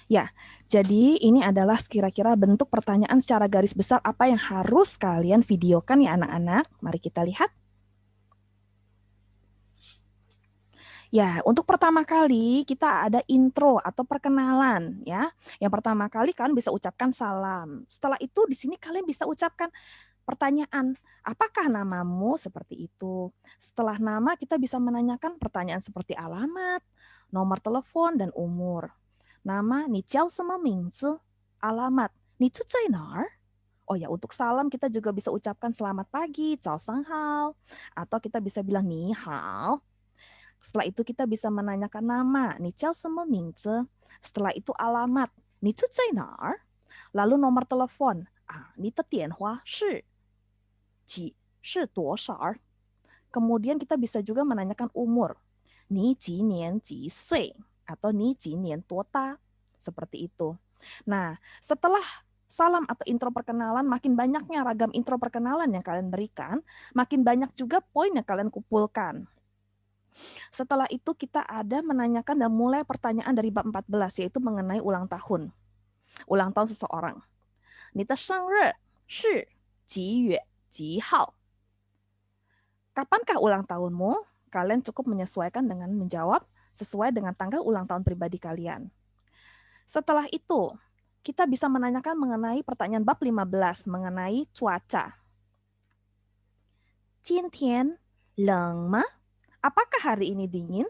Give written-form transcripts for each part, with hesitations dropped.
Ya, jadi ini adalah kira-kira bentuk pertanyaan secara garis besar apa yang harus kalian videokan ya anak-anak. Mari kita lihat. Ya, untuk pertama kali kita ada intro atau perkenalan ya. Yang pertama kali kalian bisa ucapkan salam. Setelah itu di sini kalian bisa ucapkan pertanyaan, apakah namamu seperti itu. Setelah nama kita bisa menanyakan pertanyaan seperti alamat, nomor telepon dan umur. Nama, 你叫什么名字? Alamat, 你住在哪儿? Oh ya, untuk salam kita juga bisa ucapkan selamat pagi, 早上好, atau kita bisa bilang 你好. Setelah itu kita bisa menanyakan nama, 你叫什么名字? Setelah itu alamat, 你住在哪儿? Lalu nomor telepon, 你的电话是是多少? Kemudian kita bisa juga menanyakan umur, 你几年几岁? Atau 你几年多大? Seperti itu. Nah, setelah salam atau intro perkenalan, makin banyaknya ragam intro perkenalan yang kalian berikan, makin banyak juga poin yang kalian kumpulkan. Setelah itu kita ada menanyakan dan mulai pertanyaan dari bab 14, yaitu mengenai ulang tahun. Ulang tahun seseorang. 你的生日是几月几号? Kapankah ulang tahunmu? Kalian cukup menyesuaikan dengan menjawab sesuai dengan tanggal ulang tahun pribadi kalian. Setelah itu, kita bisa menanyakan mengenai pertanyaan bab 15 mengenai cuaca. 今天冷吗? Apakah hari ini dingin?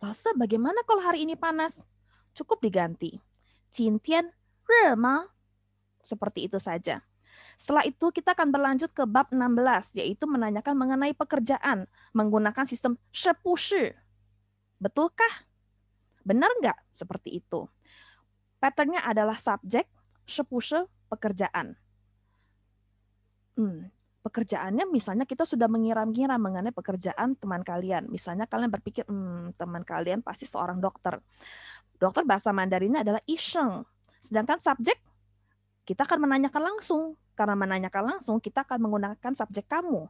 Lasa, bagaimana kalau hari ini panas? Cukup diganti. 今天热吗? Seperti itu saja. Setelah itu kita akan berlanjut ke bab 16, yaitu menanyakan mengenai pekerjaan menggunakan sistem 是不是. Betulkah? Benar nggak? Seperti itu. Patternnya adalah subjek, 是不是, pekerjaan. Pekerjaannya misalnya kita sudah mengira-ngira mengenai pekerjaan teman kalian. Misalnya kalian berpikir, teman kalian pasti seorang dokter. Dokter bahasa Mandarinnya adalah 医生. Sedangkan subjek, kita akan menanyakan langsung. Karena menanyakan langsung, kita akan menggunakan subjek kamu.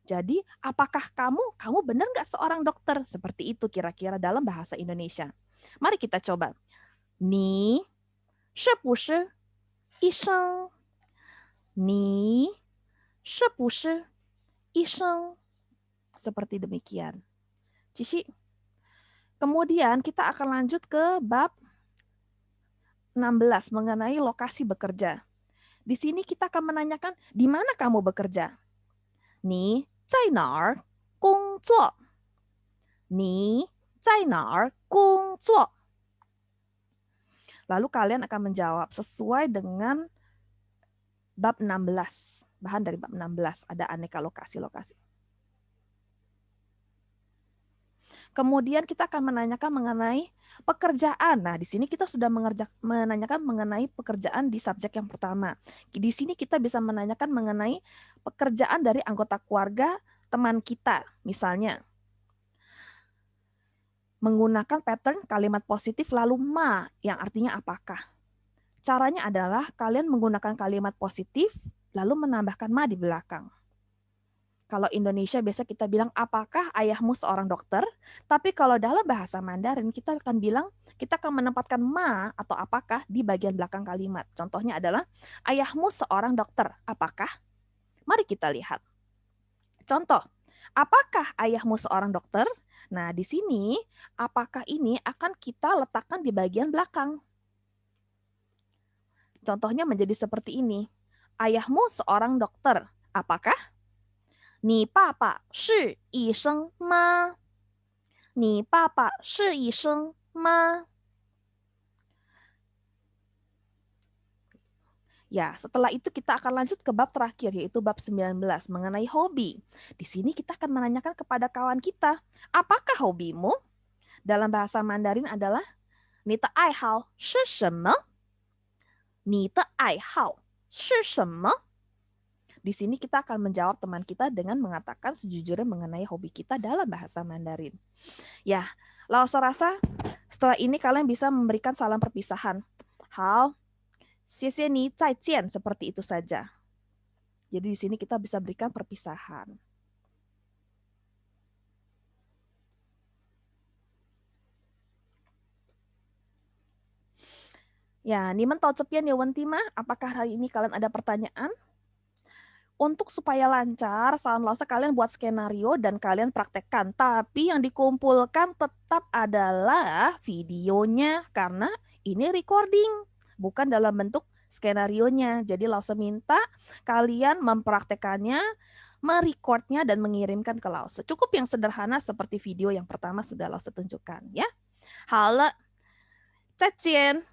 Jadi, apakah kamu benar nggak seorang dokter? Seperti itu kira-kira dalam bahasa Indonesia. Mari kita coba. 你是不是医生? 你是不是医生? Seperti demikian. Cici. Kemudian kita akan lanjut ke bab 16 mengenai lokasi bekerja. Di sini kita akan menanyakan di mana kamu bekerja. 你在哪儿工作? 你在哪儿工作? Lalu kalian akan menjawab sesuai dengan bab 16. Bahan dari bab 16 ada aneka lokasi-lokasi. Kemudian kita akan menanyakan mengenai pekerjaan. Nah, di sini kita sudah menanyakan mengenai pekerjaan di subjek yang pertama. Di sini kita bisa menanyakan mengenai pekerjaan dari anggota keluarga teman kita. Misalnya, menggunakan pattern kalimat positif lalu ma, yang artinya apakah. Caranya adalah kalian menggunakan kalimat positif lalu menambahkan ma di belakang. Kalau Indonesia biasa kita bilang, apakah ayahmu seorang dokter? Tapi kalau dalam bahasa Mandarin kita akan menempatkan ma atau apakah di bagian belakang kalimat. Contohnya adalah, ayahmu seorang dokter. Apakah? Mari kita lihat. Contoh, apakah ayahmu seorang dokter? Nah, di sini apakah ini akan kita letakkan di bagian belakang. Contohnya menjadi seperti ini. Ayahmu seorang dokter. Apakah? 你爸爸是医生吗? 你爸爸是医生吗? Ya, setelah itu kita akan lanjut ke bab terakhir, yaitu bab 19, mengenai hobi. Di sini kita akan menanyakan kepada kawan kita, apakah hobimu? Dalam bahasa Mandarin adalah, 你的爱好是什么? 你的爱好是什么? Di sini kita akan menjawab teman kita dengan mengatakan sejujurnya mengenai hobi kita dalam bahasa Mandarin. Ya, saya rasa setelah ini kalian bisa memberikan salam perpisahan. Hao, 谢谢你再见, seperti itu saja. Jadi di sini kita bisa berikan perpisahan. Ya, Niman tahu cepian ya Wentima, apakah hari ini kalian ada pertanyaan? Untuk supaya lancar, salam lause kalian buat skenario dan kalian praktekkan. Tapi yang dikumpulkan tetap adalah videonya karena ini recording, bukan dalam bentuk skenarionya. Jadi lause minta kalian mempraktekannya, merecordnya dan mengirimkan ke lause. Cukup yang sederhana seperti video yang pertama sudah lause tunjukkan ya. Halo, 再见。